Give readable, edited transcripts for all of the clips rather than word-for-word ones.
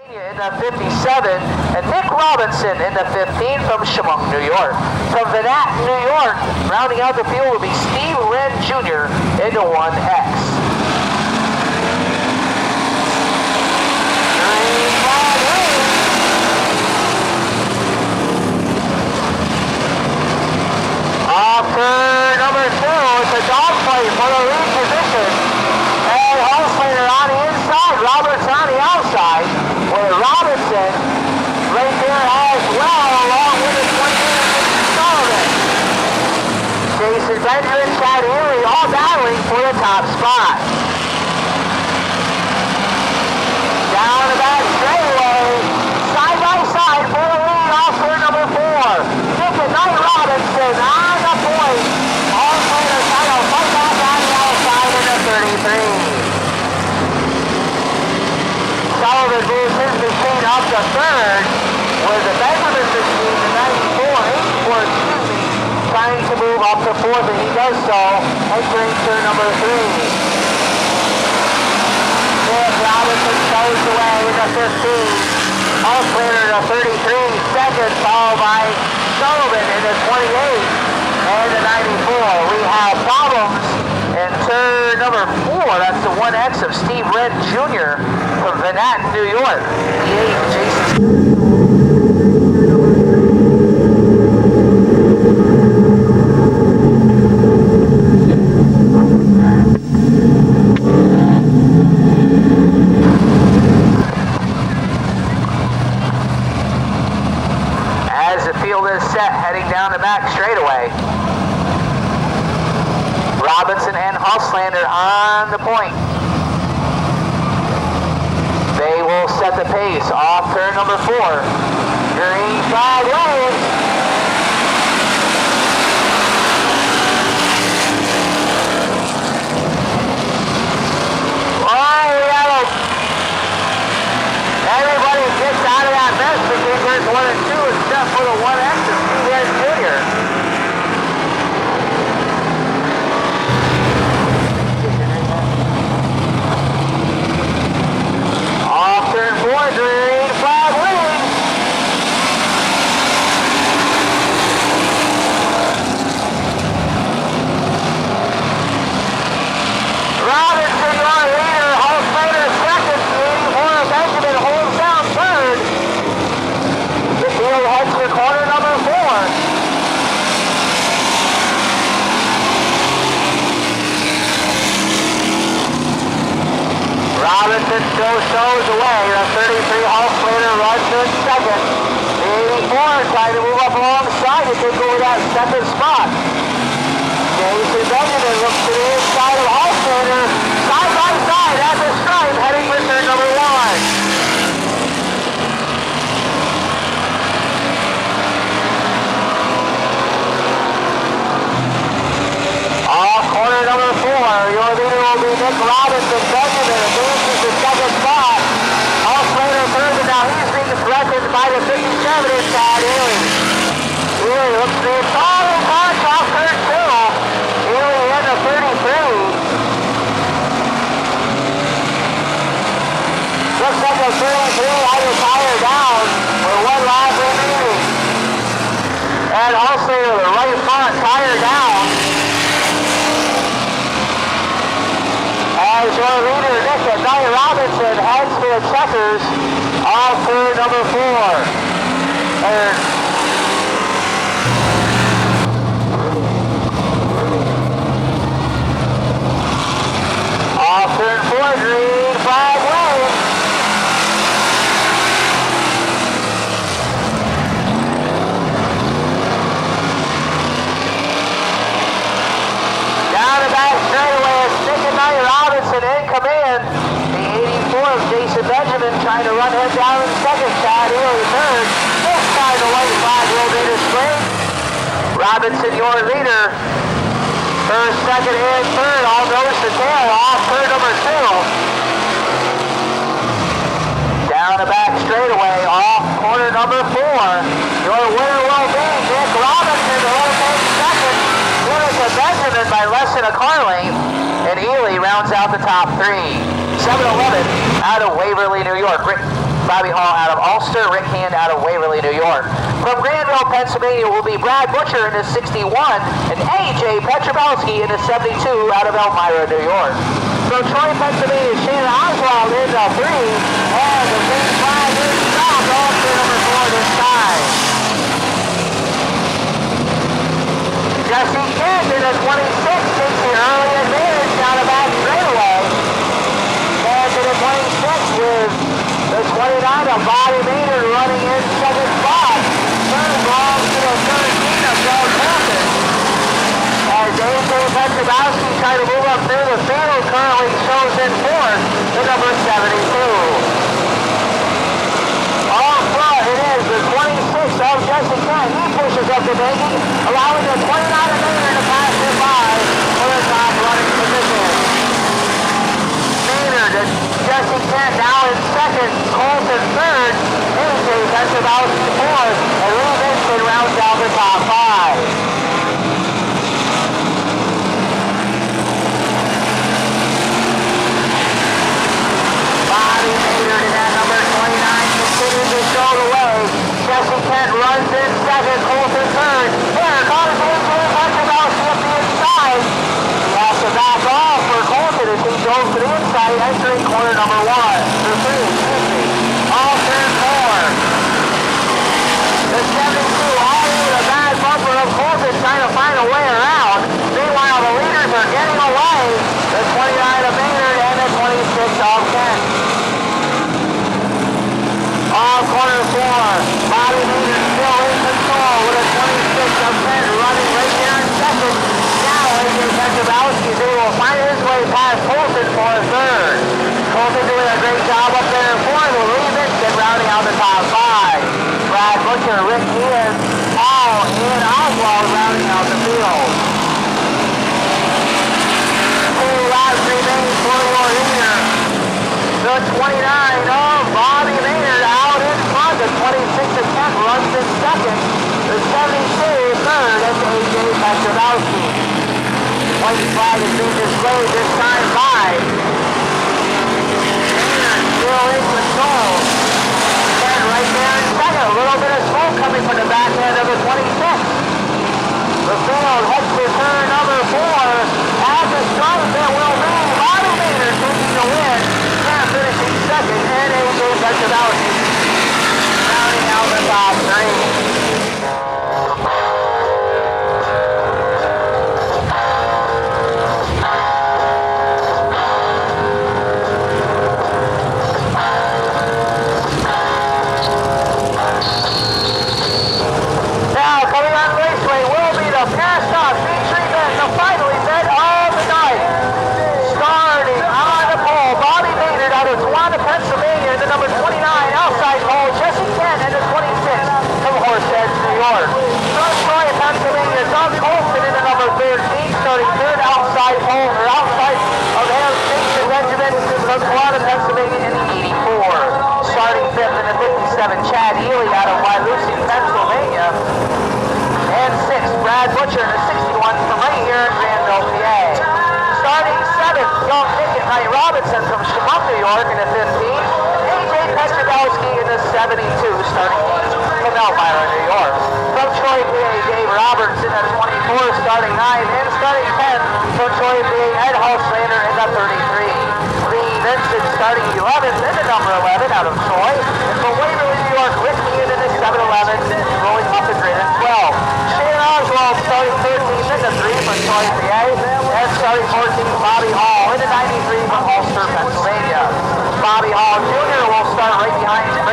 In the 57, and Nick Robinson in the 15 from Chemung, New York. From Vanat, New York, rounding out the field will be Steve Wren Jr. in the 1X. Off turn number 2, it's a dogfight for the lead position. And Holslater on the inside, Roberts on the outside. With Robinson right there as well, along with his 28 Sullivan. Jason Benjamin, Chad Erie, all battling for the top spot. Down the back straightaway, side by side for the lead, off turn number 4. Nick and Knight Robinson on the point. All players trying to fight back on the outside in the 33. Sullivan moves his machine up to third, where the Benjamin machine, the 84, trying to move up to fourth, and he does so, entering turn number 3. Nick Robinson goes away in the 15. Holslater in the 33 seconds, followed by Sullivan in the 28 and the 94. We have problems in turn number 4. That's the 1X of Steve Wren Jr. from Vanat, New York. As the field is set, heading down the back straightaway. Robinson and Holslander on the point. They will set the pace off turn number 4. Green flag waves. Everybody gets out of that mess because there's 1 and 2 except for the 1X of Steve Wren Jr. Off turn 4, green flag wave. Robinson, your leader, Holslater second, 84, Benjamin holds down third. The field heads to corner number 4. Robinson still shows away. The 33 Holslater runs in second. The 84 trying to move up alongside to take over that second spot. Jason Benjamin looks to the inside of Holslater, side by side at the stripe, heading for turn number 1. Off corner number 4, your leader will be Nick Robinson. Benjamin advances the second spot. Holslater third, and now he's being threatened by the 57 in Chad Erie. Erie looks to the inside and punch off turn 2. Erie in the 33. Looks like a 33 had his tire down with 1 lap remaining. And Holslater, the right front tire down. As your leader, Nick and Knight Robinson, heads to the checkers off turn number 4. Off turn 4, green flag wave. Down the back straightaway is Nick and Knight Robinson in command. The 84 of Jason Benjamin trying to run him down in second. Chad Erie third. This time the white flag will be displayed. Robinson, your leader. First, second, and third, all nose to tail off turn number 2. Down the back straightaway, off corner number 4. Your winner will be Nick Robinson, who will take second. Winner to Benjamin by less than a car length, and Ely rounds out the top 3. 7-11 out of Waverly, New York. Bobby Hall out of Ulster, Rick Hand out of Waverly, New York. From Granville, Pennsylvania will be Brad Butcher in the 61 and A.J. Petrobowski in the 72 out of Elmira, New York. From Troy, Pennsylvania, Shannon Oswald in the 3, and the green flag is stopped off to number 4 this time. Jesse Kent in the 26 takes the early advantage down the back straightaway. And to the 26 with the 29 of Bobby Maynard running in second spot. Third belongs to the 13 of Doug Hampton. As A.J. Petrobowski trying to move up through the field, currently shows in fourth to number 72. Off front it is the 26 of Jesse Kent. He pushes up the baby, allowing the 29 of Maynard to pass him by for the top running position. Maynard to Jesse Kent now in second, Colton third, A.J. Petrobowski fourth, and Lee Vincent rounds out the top 5. Bobby Maynard in that number 29 continues to show the way. Jesse Kent runs in second, Colton third. Here comes A.J. Petrobowski up the inside. He has to back off for Colton as he goes to the inside, entering corner number 1. Or 3, excuse me. All turn 4. The 72 all over the bad bumper of Colton trying to find a way around. Meanwhile, the leaders are getting away. The 29 of Maynard and the 26 of Kent. Off corner 4. Bobby Maynard still in control with a 26 of Kent running right here in second. Now A.J. Petrobowski is able to find his way past Colton for a third. Colton doing a great job up there in fourth with Lee Vincent rounding out the top 5. Brad Butcher, Rick Ian, Paul, and Oswald rounding out the field. 2 laps remain for your leader. The 29 of Bobby Maynard out in front. The 26 of Kent runs in second. The 72 third. That's A.J. Petrobowski. White flag is being displayed this time by Maynard still in control. Kent right there in second. A little bit of smoke coming from the back end of the 26. The field heads to turn number 4. At the start there will be Bobby Maynard taking the win. Finishing second, and A.J. Petrobowski rounding out the top 3. Now, coming on Raceway will be the Past Off featuring the final event of the night. Starting on the pole, Bobby Maynard out of Tawana, Pennsylvania, and the number 29 outside pole, Jesse Kent, and the 26 from Horseheads, New York. From Troy, Pennsylvania, Doug Colton in the number 13, starting third outside pole, or outside of Ham Station Benjamin from Tawana, Pennsylvania, in the 84. Starting fifth in the 57, Chad Healy out of Wyalusing, Pennsylvania. And sixth, Brad Butcher in the 61 from right here in Granville, PA. Starting seventh, young Nick and Knight Robinson from Chemung, New York in the 15. A.J. Petrobowski in the 72, starting 8th from Elmira, New York. From Troy, PA, Dave Roberts in the 24, starting 9th. And starting 10th from Troy, PA, Ed Hulslander in the 33. Lee Vincent starting 11th in the number 11 out of Troy. And from Waverly, New York, Rick Ian in the 7-11, rolling up the grid in 12. Shane Oswald starting 13th in the 3 from Troy, PA. And starting 14th, Bobby Hall in the 93 from Ulster, Pennsylvania. Bobby Hall Jr. will start right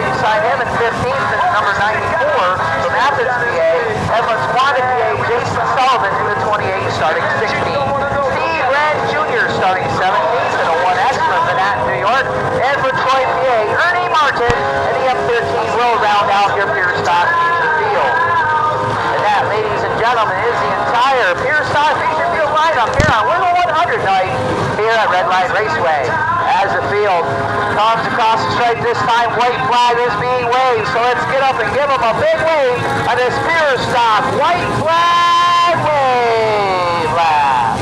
beside him in 15th and number 94 from Athens, PA. And from Squanah, PA, Jason Sullivan in the 28 starting 16th. Steve Rand Jr. starting 17th in a 1X from Manhattan, New York. And for Troy, PA, Ernie Martin and the F13 will round out your Pure Stock feature field. And that, ladies and gentlemen, is the entire Pure Stock feature field lineup here on Winter 100 night here at Redline Raceway. As the field comes across the stripe, this time white flag is being waved. So let's get up and give them a big wave on this Pure Stock white flag wave lap.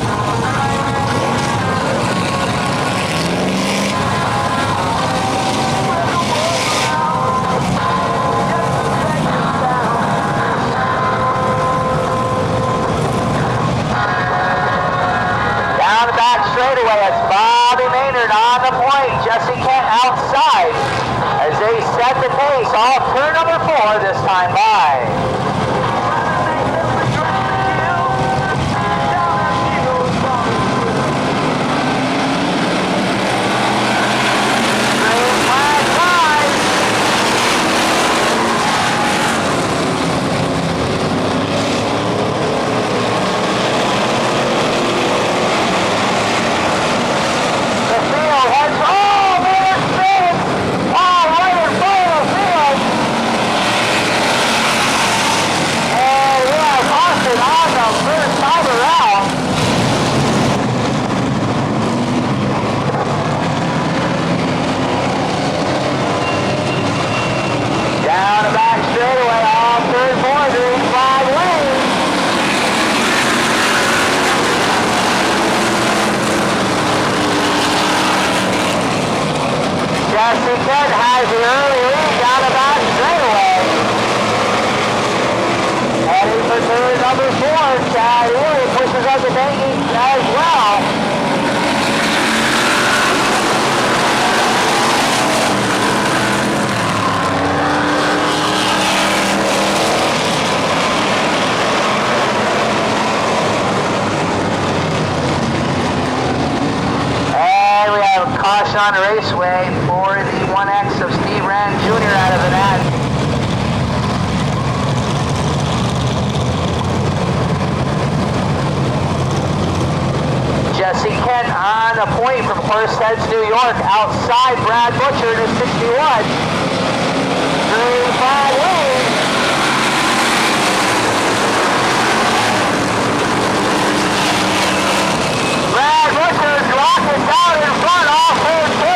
They set the pace off turn number 4 this time by. Has the early lead down the back straightaway. Heading for turn number 4, Chad Ely pushes up the banking as well. And we have caution on the raceway for the 1X of Steve Wren Jr. out of the net. Jesse Kent on a point from Horseheads, New York, outside Brad Butcher to 61. Green flag lead. Brad Butcher's rockets out in front off turn 2.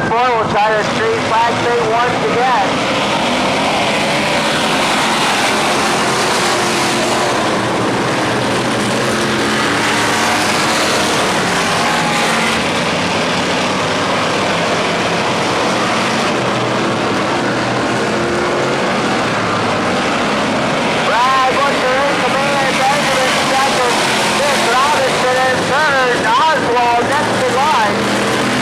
We'll try to street flag thing once again. Brad Butcher in command, Benjamin second, Nick Robinson in third, Oswald next in line.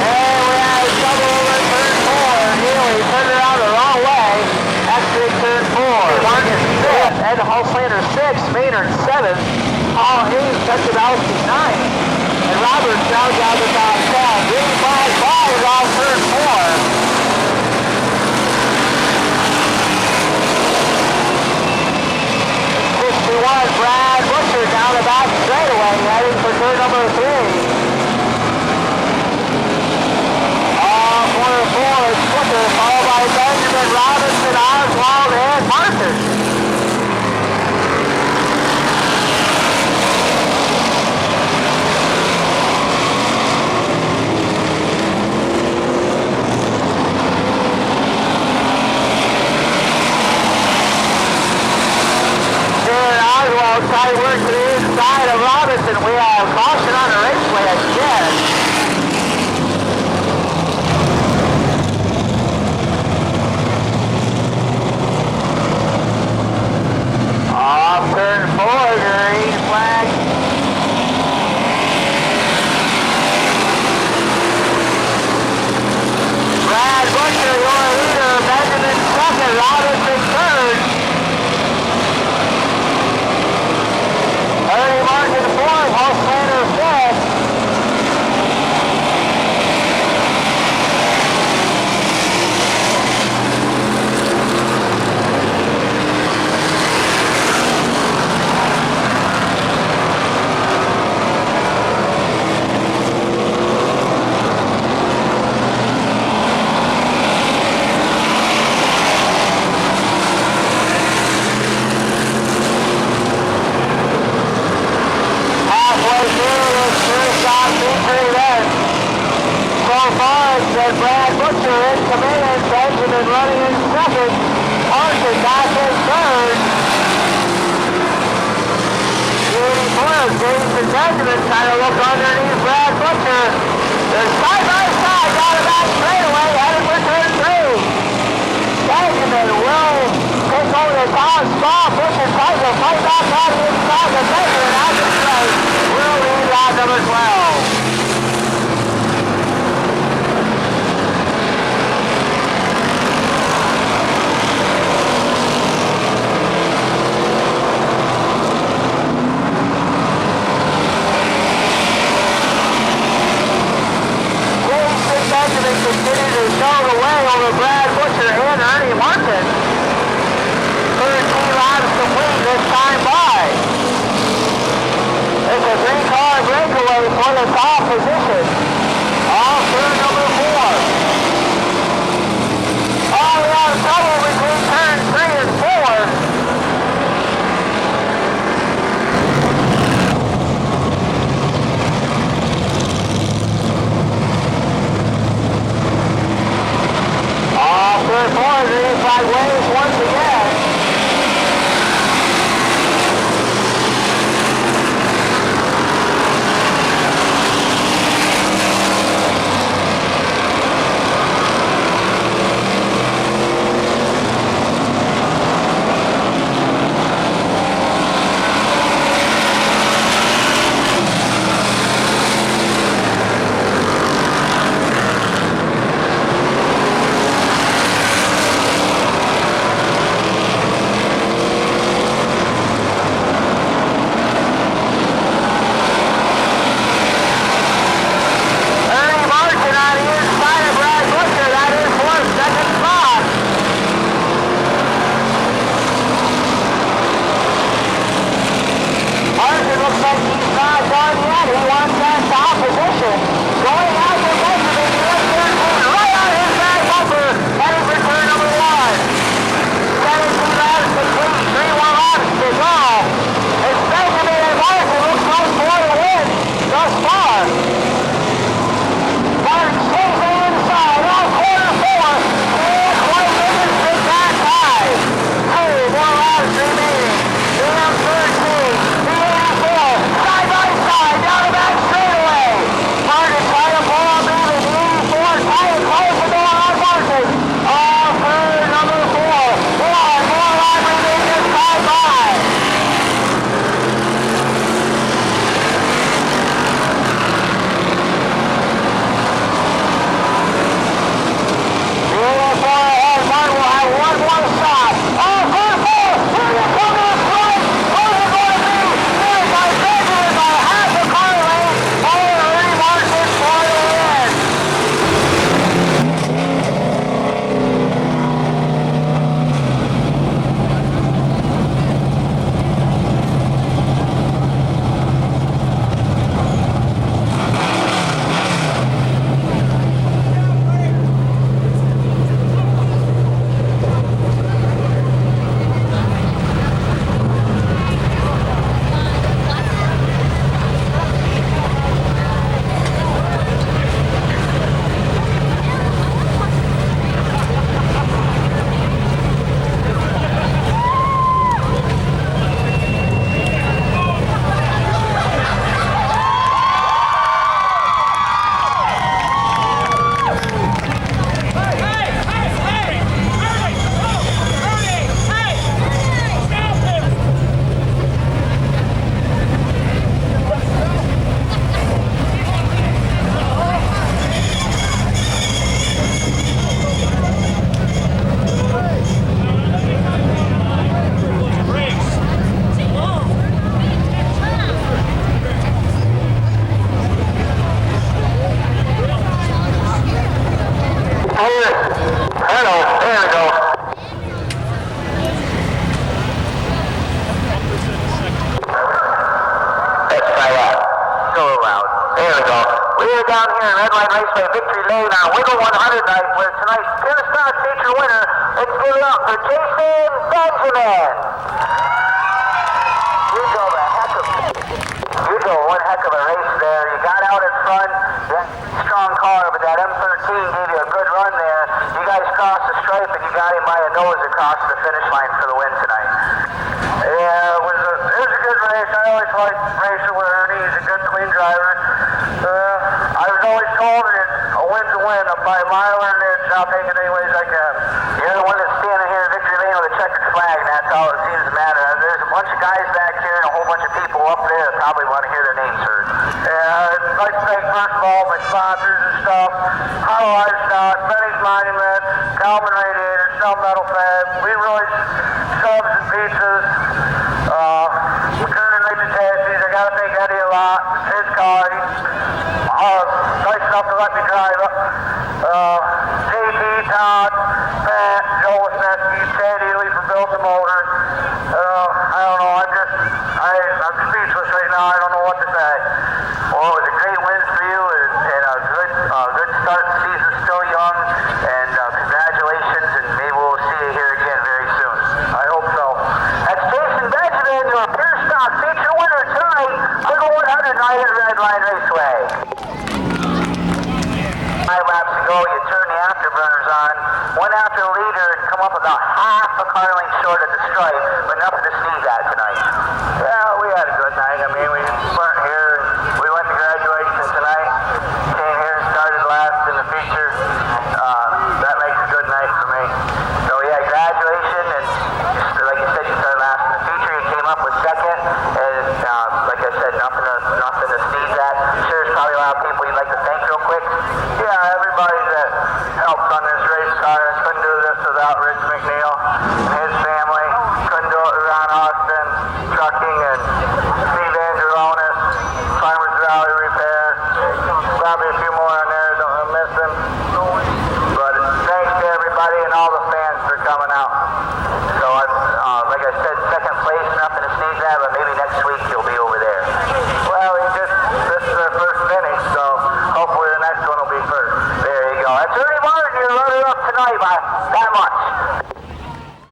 And we have double over turn 4. Neely turned around the wrong way. Exiting turn 4. Martin 5th. Ed Hulslander 6th. Maynard 7th. Paul Hayes, Petrobowski 9th. And Robert rounds out the top 10. Green flag 5 off turn 4. Brad Butcher down the back straightaway, heading for turn number 3. Corner 4 is Butcher, followed by Benjamin, Robinson, Oswald, and Martin. Oswald side work to the inside of Robinson. We have caution on the raceway again. Off turn 4, green flag. Brad Butcher, your leader. Benjamin second, Robinson third. Ernie Martin 4th, Hulslander 5th. Benjamin trying to look underneath Brad Butcher. They're side by side down the back straightaway, headed for turn 3. Benjamin will take over the top spot. Butcher tries to fight back on the inside. The Benjamin out the straight will lead lap number 12. Continue to show the way over Brad Butcher and Ernie Martin. 13 laps complete this time by. It's a 3-car breakaway for the top position. Off turn number 4. Oh, we have trouble between turn 3 and 4. Turn 4 is the inside waves once again. down here in Redline Raceway Victory Lane on Wiggle 100 night, where tonight's 10-star feature winner, let's give it up for Jason Benjamin. You drove one heck of a race there. You got out in front, that strong car, but that M13 gave you a good run there. You guys crossed the stripe and you got him by a nose across the finish line for the win tonight. Yeah, it was a good race. I always like racing with Ernie. He's a good bunch of guys back here and a whole bunch of people up there that probably want to hear their names heard. I'd like to thank first of all my sponsors and stuff, Hollow Livestock, Benny's Monument, Calvin Radiator, Snow Metal Fab, Lee Royce Subs and Pizzas, McKernan Rigid Chassis. I got to thank Eddie a lot. His car, he's nice enough to let me drive up. JT, Todd, Pat, Joe Wisniewski, Chad Ely from Build the Motor. I don't know, I'm speechless right now. I don't know what to say. Well, it was a great win for you and a good start. The season's still young, and congratulations, and maybe we'll see you here again very soon. I hope so. That's Jason Benjamin, your pure stock feature winner tonight for the 100 night at Redline Raceway. 5 laps ago, you turn the afterburners on, went after the leader and come up about half a car length short at the stripe, but nothing to sneeze at tonight.